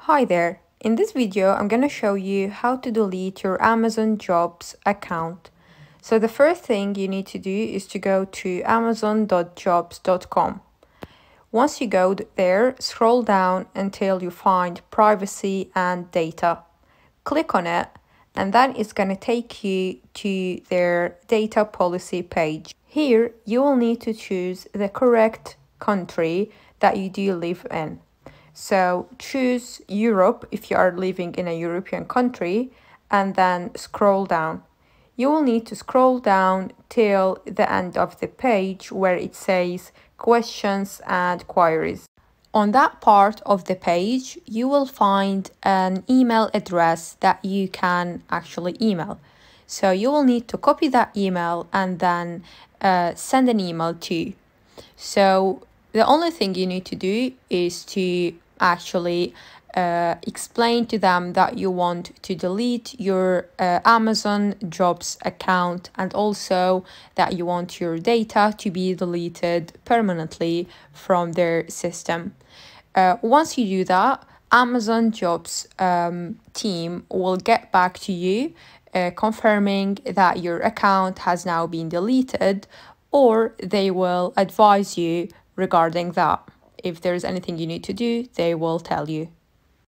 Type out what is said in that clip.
Hi there. In this video, I'm going to show you how to delete your Amazon Jobs account. So the first thing you need to do is to go to amazon.jobs.com. Once you go there, scroll down until you find privacy and data. Click on it, and then it's going to take you to their data policy page. Here, you will need to choose the correct country that you do live in. So choose Europe if you are living in a European country, and then scroll down. You will need to scroll down till the end of the page where it says questions and queries. On that part of the page, you will find an email address that you can actually email. So you will need to copy that email and then send an email to. So the only thing you need to do is to actually explain to them that you want to delete your Amazon Jobs account, and also that you want your data to be deleted permanently from their system. Once you do that, Amazon Jobs team will get back to you confirming that your account has now been deleted, or they will advise you regarding that. If there's anything you need to do, they will tell you.